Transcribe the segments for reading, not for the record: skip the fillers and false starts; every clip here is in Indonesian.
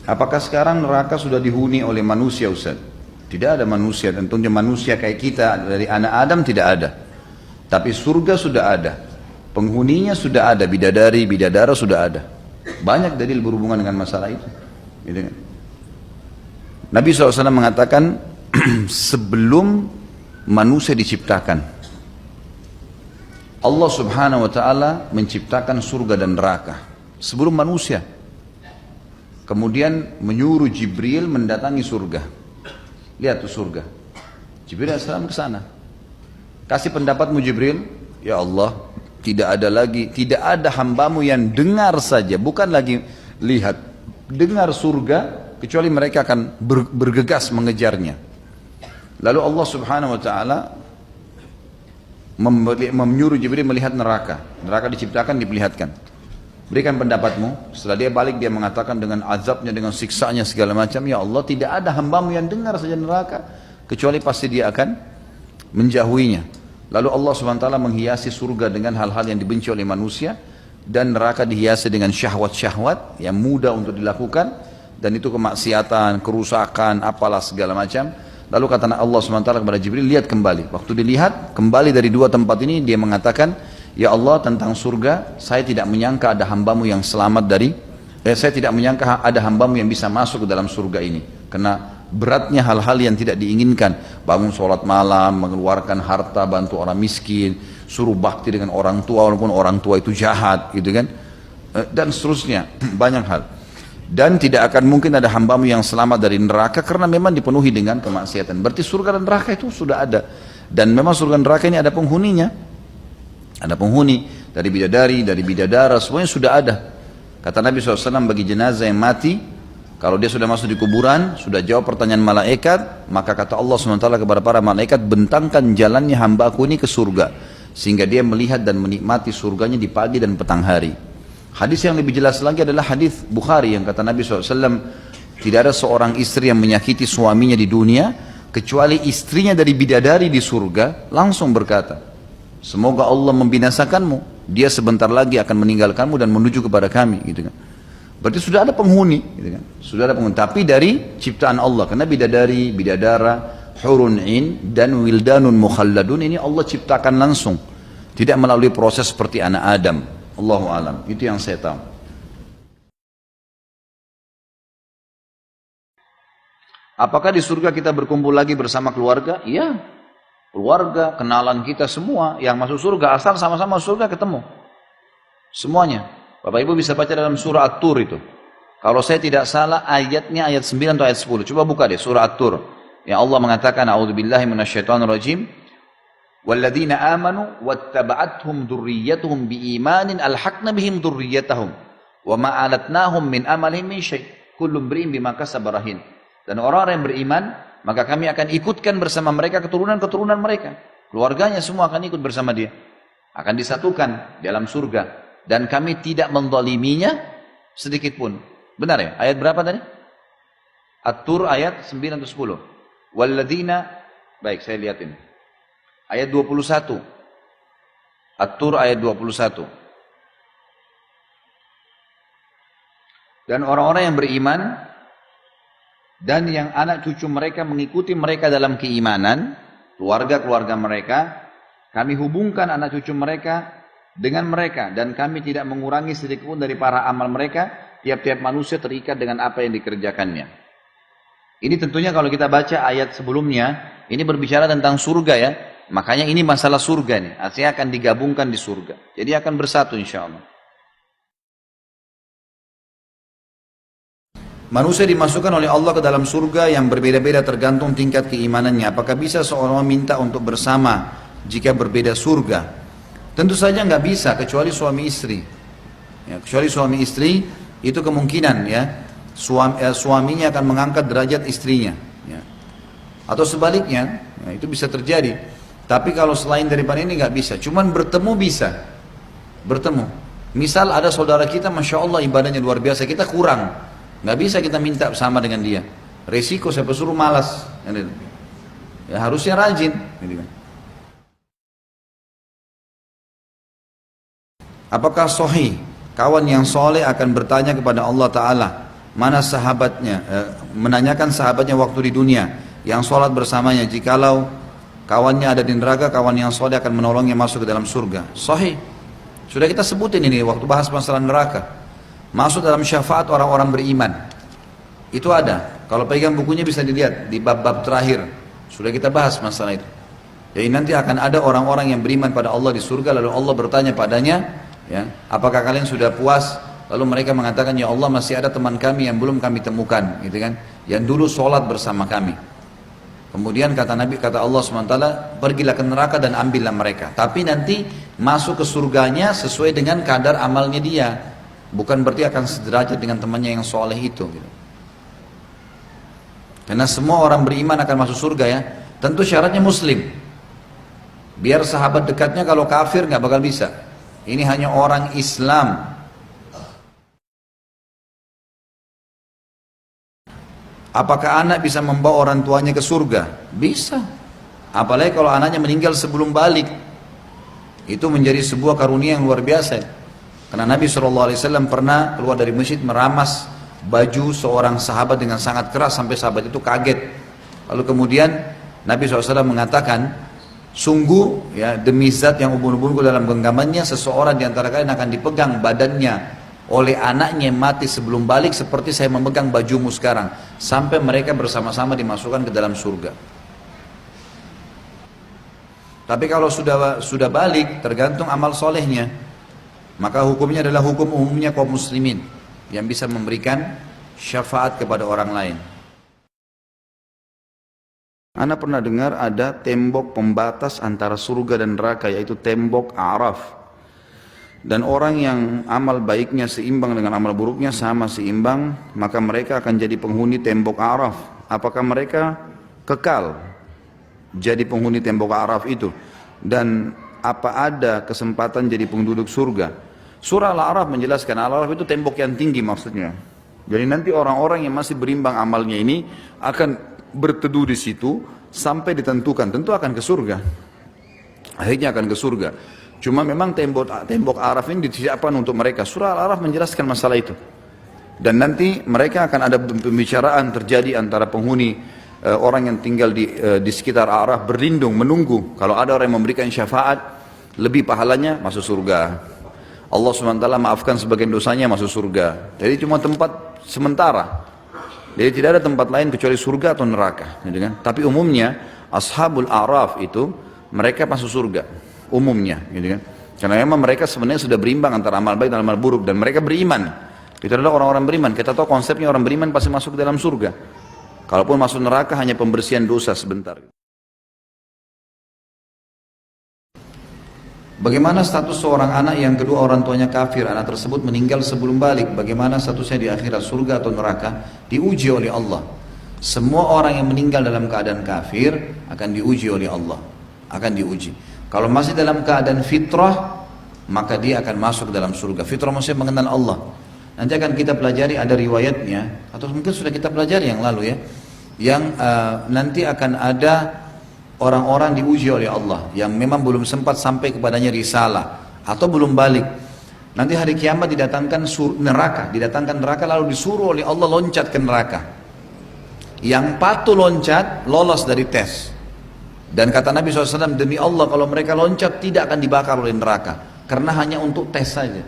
Apakah sekarang neraka sudah dihuni oleh manusia, Ustaz? Tidak ada manusia, tentunya manusia kayak kita dari anak Adam tidak ada. Tapi surga sudah ada. Penghuninya sudah ada, bidadari, bidadara sudah ada. Banyak dalil berhubungan dengan masalah itu. Gitu kan? Nabi SAW mengatakan sebelum manusia diciptakan, Allah Subhanahu wa Ta'ala menciptakan surga dan neraka sebelum manusia. Kemudian menyuruh Jibril mendatangi surga. Lihat tuh surga. Jibril AS ke sana. Kasih pendapatmu Jibril, ya Allah, tidak ada hambamu yang dengar saja, bukan lagi lihat, dengar surga, kecuali mereka akan bergegas mengejarnya. Lalu Allah Subhanahu wa Ta'ala menyuruh Jibril melihat neraka. Neraka diciptakan, diperlihatkan. Berikan pendapatmu. Setelah dia balik, dia mengatakan dengan azabnya, dengan siksanya segala macam, ya Allah, tidak ada hambamu yang dengar saja neraka, kecuali pasti dia akan menjauhinya. Lalu Allah SWT menghiasi surga dengan hal-hal yang dibenci oleh manusia, dan neraka dihiasi dengan syahwat-syahwat yang mudah untuk dilakukan, dan itu kemaksiatan, kerusakan, apalah segala macam. Lalu kata Allah SWT kepada Jibril, lihat kembali. Waktu dilihat kembali dari dua tempat ini, dia mengatakan, ya Allah, tentang surga, saya tidak menyangka ada hambamu yang selamat saya tidak menyangka ada hambamu yang bisa masuk ke dalam surga ini. Karena beratnya hal-hal yang tidak diinginkan. Bangun sholat malam, mengeluarkan harta, bantu orang miskin, suruh bakti dengan orang tua, walaupun orang tua itu jahat, gitu kan. Dan seterusnya, banyak hal. Dan tidak akan mungkin ada hambamu yang selamat dari neraka, karena memang dipenuhi dengan kemaksiatan. Berarti surga dan neraka itu sudah ada. Dan memang surga dan neraka ini ada penghuninya. Ada penghuni dari bidadari, dari bidadara, semuanya sudah ada. Kata Nabi SAW, bagi jenazah yang mati, kalau dia sudah masuk di kuburan, sudah jawab pertanyaan malaikat, maka kata Allah SWT kepada para malaikat, bentangkan jalannya hambaku ini ke surga, sehingga dia melihat dan menikmati surganya di pagi dan petang hari. Hadis yang lebih jelas lagi adalah hadis Bukhari yang kata Nabi SAW, tidak ada seorang istri yang menyakiti suaminya di dunia, kecuali istrinya dari bidadari di surga langsung berkata, semoga Allah membinasakanmu, dia sebentar lagi akan meninggalkanmu dan menuju kepada kami, gitu kan. Berarti sudah ada penghuni, gitu kan. Sudah ada penghuni, tapi dari ciptaan Allah. Karena bidadari, bidadara, hurun in dan wildanun mukhalladun ini Allah ciptakan langsung, tidak melalui proses seperti anak Adam. Allahu alam. Itu yang saya tahu. Apakah di surga kita berkumpul lagi bersama keluarga? Iya. Keluarga, kenalan kita semua yang masuk surga, asal sama-sama surga ketemu. Semuanya. Bapak Ibu bisa baca dalam surah At-Tur itu. Kalau saya tidak salah ayatnya ayat 9 atau ayat 10. Coba buka deh surah At-Tur. Yang Allah mengatakan, a'udzubillahi minasyaitonirrajim. Walladzina amanu wattaba'athum dzurriyyatuhum biimanin alhaqna bihim dzurriyyatahum wa ma alatnahum min amalihim min syai'. Kullu imri'in bima kasaba rahin. Dan orang-orang yang beriman, maka kami akan ikutkan bersama mereka keturunan-keturunan mereka. Keluarganya semua akan ikut bersama dia. Akan disatukan dalam surga. Dan kami tidak menzaliminya sedikit pun. Benar ya? Ayat berapa tadi? At-Tur ayat 9 atau 10. Walladzina, baik saya lihat ini. Ayat 21. At-Tur ayat 21. Dan orang-orang yang beriman dan yang anak cucu mereka mengikuti mereka dalam keimanan, keluarga-keluarga mereka, kami hubungkan anak cucu mereka dengan mereka, dan kami tidak mengurangi sedikit pun dari para amal mereka. Tiap-tiap manusia terikat dengan apa yang dikerjakannya. Ini tentunya kalau kita baca ayat sebelumnya, ini berbicara tentang surga ya. Makanya ini masalah surga nih, artinya akan digabungkan di surga. Jadi akan bersatu insya Allah. Manusia dimasukkan oleh Allah ke dalam surga yang berbeda-beda tergantung tingkat keimanannya. Apakah bisa seorang minta untuk bersama jika berbeda surga? Tentu saja nggak bisa, kecuali suami istri. Ya, kecuali suami istri itu kemungkinan ya suaminya akan mengangkat derajat istrinya. Ya. Atau sebaliknya, ya, itu bisa terjadi. Tapi kalau selain daripada ini nggak bisa. Cuman bertemu bisa, bertemu. Misal ada saudara kita, masya Allah ibadahnya luar biasa, kita kurang. Nggak bisa kita minta sama dengan dia. Resiko saya suruh malas. Ya harusnya rajin. Apakah sahih kawan yang soleh akan bertanya kepada Allah Ta'ala, mana sahabatnya, menanyakan sahabatnya waktu di dunia yang sholat bersamanya, jikalau kawannya ada di neraka, kawan yang soleh akan menolongnya masuk ke dalam surga. Sahih. Sudah kita sebutin ini waktu bahas masalah neraka. Masuk dalam syafaat orang-orang beriman. Itu ada. Kalau pegang bukunya bisa dilihat di bab-bab terakhir. Sudah kita bahas masalah itu. Jadi nanti akan ada orang-orang yang beriman pada Allah di surga, lalu Allah bertanya padanya, ya, apakah kalian sudah puas? Lalu mereka mengatakan, ya Allah, masih ada teman kami yang belum kami temukan, gitu kan? Yang dulu sholat bersama kami. Kemudian kata Nabi, kata Allah SWT, pergilah ke neraka dan ambillah mereka. Tapi nanti masuk ke surganya sesuai dengan kadar amalnya dia. Bukan berarti akan sederajat dengan temannya yang soleh itu. Gitu. Karena semua orang beriman akan masuk surga ya. Tentu syaratnya muslim. Biar sahabat dekatnya kalau kafir nggak bakal bisa. Ini hanya orang Islam. Apakah anak bisa membawa orang tuanya ke surga? Bisa. Apalagi kalau anaknya meninggal sebelum balik. Itu menjadi sebuah karunia yang luar biasa. Karena Nabi SAW pernah keluar dari masjid meramas baju seorang sahabat dengan sangat keras sampai sahabat itu kaget. Lalu kemudian Nabi SAW mengatakan, sungguh ya demi zat yang ubun-ubunku dalam genggamannya, seseorang di antara kalian akan dipegang badannya oleh anaknya yang mati sebelum balik seperti saya memegang bajumu sekarang, sampai mereka bersama-sama dimasukkan ke dalam surga. Tapi kalau sudah balik, tergantung amal solehnya, maka hukumnya adalah hukum umumnya kaum muslimin yang bisa memberikan syafaat kepada orang lain. Ana pernah dengar ada tembok pembatas antara surga dan neraka, yaitu tembok Araf. Dan orang yang amal baiknya seimbang dengan amal buruknya sama seimbang, maka mereka akan jadi penghuni tembok Araf. Apakah mereka kekal jadi penghuni tembok Araf itu? Dan apa ada kesempatan jadi penduduk surga? Surah Al-A'raf menjelaskan, Al-A'raf itu tembok yang tinggi maksudnya. Jadi nanti orang-orang yang masih berimbang amalnya ini akan berteduh di situ sampai ditentukan, tentu akan ke surga. Akhirnya akan ke surga. Cuma memang tembok Araf ini disiapkan untuk mereka. Surah Al-Araf menjelaskan masalah itu. Dan nanti mereka akan ada pembicaraan terjadi antara penghuni orang yang tinggal di sekitar Araf berlindung menunggu. Kalau ada orang yang memberikan syafaat lebih pahalanya masuk surga. Allah SWT maafkan sebagian dosanya masuk surga. Jadi cuma tempat sementara. Jadi tidak ada tempat lain kecuali surga atau neraka, gitu kan? Tapi umumnya ashabul A'raf itu mereka masuk surga, umumnya, gitu kan? Karena memang mereka sebenarnya sudah berimbang antara amal baik dan amal buruk, dan mereka beriman. Itu adalah orang-orang beriman. Kita tahu konsepnya orang beriman pasti masuk ke dalam surga. Kalaupun masuk neraka hanya pembersihan dosa sebentar. Bagaimana status seorang anak yang kedua orang tuanya kafir, anak tersebut meninggal sebelum balik, bagaimana statusnya di akhirat, surga atau neraka? Diuji oleh Allah. Semua orang yang meninggal dalam keadaan kafir akan diuji oleh Allah, akan diuji. Kalau masih dalam keadaan fitrah, maka dia akan masuk dalam surga. Fitrah maksudnya mengenal Allah. Nanti akan kita pelajari, ada riwayatnya, atau mungkin sudah kita pelajari yang lalu ya, yang nanti akan ada orang-orang diuji oleh Allah yang memang belum sempat sampai kepadanya risalah atau belum balik. Nanti hari kiamat didatangkan neraka lalu disuruh oleh Allah loncat ke neraka. Yang patuh loncat lolos dari tes. Dan kata Nabi SAW, demi Allah kalau mereka loncat tidak akan dibakar oleh neraka, karena hanya untuk tes saja.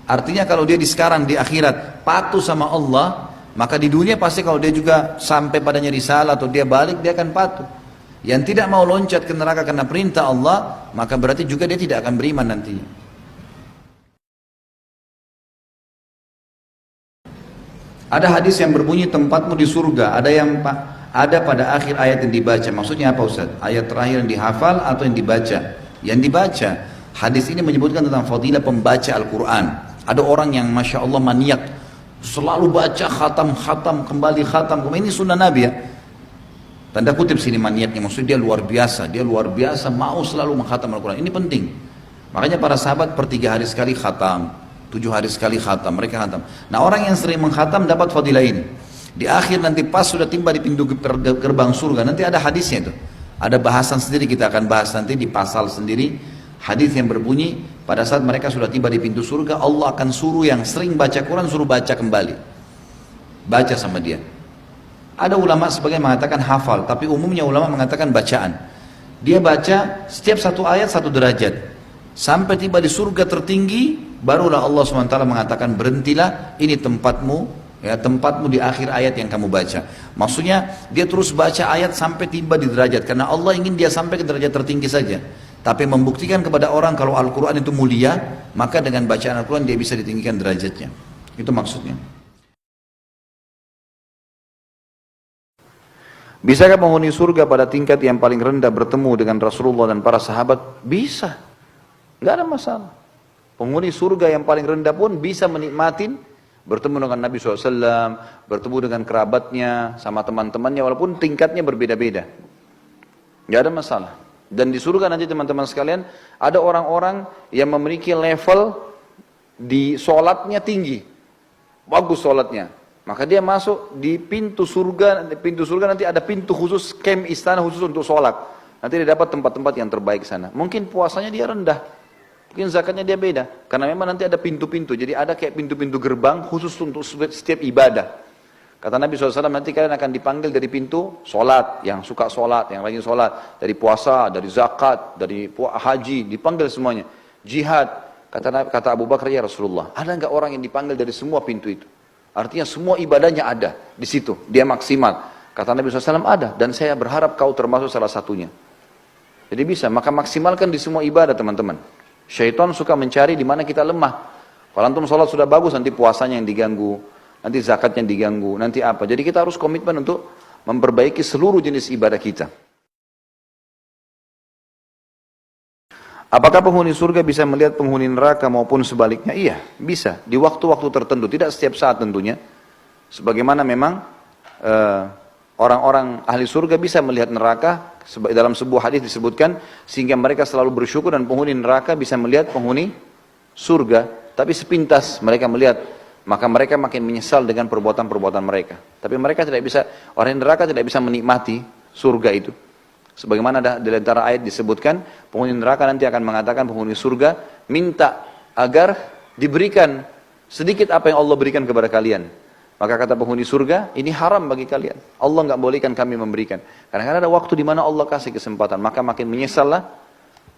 Artinya kalau dia sekarang di akhirat patuh sama Allah, maka di dunia pasti kalau dia juga sampai padanya risalah atau dia balik, dia akan patuh. Yang tidak mau loncat ke neraka karena perintah Allah, maka berarti juga dia tidak akan beriman nantinya. Ada hadis yang berbunyi tempatmu di surga, ada pada akhir ayat yang dibaca. Maksudnya apa Ustaz? Ayat terakhir yang dihafal atau yang dibaca? Yang dibaca. Hadis ini menyebutkan tentang fadilah pembaca Al-Quran. Ada orang yang Masya Allah maniak, selalu baca khatam, kembali khatam. Ini sunnah Nabi ya. Tanda kutip sini maniaknya, maksudnya dia luar biasa mau selalu mengkhatam Al-Quran. Ini penting. Makanya para sahabat per 3 hari sekali khatam, 7 hari sekali khatam, mereka khatam. Nah orang yang sering mengkhatam dapat fadilah ini. Di akhir nanti pas sudah tiba di pintu gerbang surga, nanti ada hadisnya itu. Ada bahasan sendiri, kita akan bahas nanti di pasal sendiri. Hadis yang berbunyi pada saat mereka sudah tiba di pintu surga, Allah akan suruh yang sering baca Quran suruh baca kembali. baca sama dia. Ada ulama sebagian mengatakan hafal, tapi umumnya ulama mengatakan bacaan. Dia baca setiap satu ayat satu derajat. Sampai tiba di surga tertinggi, barulah Allah SWT mengatakan berhentilah, ini tempatmu, ya tempatmu di akhir ayat yang kamu baca. Maksudnya dia terus baca ayat sampai tiba di derajat, karena Allah ingin dia sampai ke derajat tertinggi saja. Tapi membuktikan kepada orang kalau Al-Quran itu mulia, maka dengan bacaan Al-Quran dia bisa ditinggikan derajatnya. Itu maksudnya. Bisakah penghuni surga pada tingkat yang paling rendah bertemu dengan Rasulullah dan para sahabat? Bisa, nggak ada masalah. Penghuni surga yang paling rendah pun bisa menikmatin bertemu dengan Nabi SAW, bertemu dengan kerabatnya, sama teman-temannya, walaupun tingkatnya berbeda-beda. Nggak ada masalah. Dan di surga nanti teman-teman sekalian, ada orang-orang yang memiliki level di sholatnya tinggi, bagus sholatnya. Maka dia masuk di pintu surga nanti ada pintu khusus, camp istana khusus untuk sholat. Nanti dia dapat tempat-tempat yang terbaik sana. Mungkin puasanya dia rendah, mungkin zakatnya dia beda. Karena memang nanti ada pintu-pintu, jadi ada kayak pintu-pintu gerbang khusus untuk setiap ibadah. Kata Nabi SAW, nanti kalian akan dipanggil dari pintu sholat, yang suka sholat, yang rajin sholat. Dari puasa, dari zakat, dari haji, dipanggil semuanya. Jihad, kata Abu Bakar, ya Rasulullah, ada nggak orang yang dipanggil dari semua pintu itu? Artinya semua ibadahnya ada di situ, dia maksimal. Kata Nabi SAW, ada, dan saya berharap kau termasuk salah satunya. Jadi bisa, maka maksimalkan di semua ibadah teman-teman. Syaitan suka mencari di mana kita lemah. Kalau antum sholat sudah bagus, nanti puasanya yang diganggu, nanti zakatnya diganggu, nanti apa. Jadi kita harus komitmen untuk memperbaiki seluruh jenis ibadah kita. Apakah penghuni surga bisa melihat penghuni neraka maupun sebaliknya? Iya, bisa. Di waktu-waktu tertentu, tidak setiap saat tentunya. Sebagaimana memang orang-orang ahli surga bisa melihat neraka, dalam sebuah hadis disebutkan, sehingga mereka selalu bersyukur dan penghuni neraka bisa melihat penghuni surga. Tapi sepintas mereka melihat, maka mereka makin menyesal dengan perbuatan-perbuatan mereka. Tapi mereka tidak bisa, orang neraka tidak bisa menikmati surga itu. Sebagaimana di antara ayat disebutkan, penghuni neraka nanti akan mengatakan penghuni surga, minta agar diberikan sedikit apa yang Allah berikan kepada kalian. Maka kata penghuni surga, ini haram bagi kalian. Allah nggak bolehkan kami memberikan. Karena ada waktu di mana Allah kasih kesempatan, maka makin menyesallah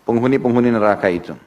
penghuni-penghuni neraka itu.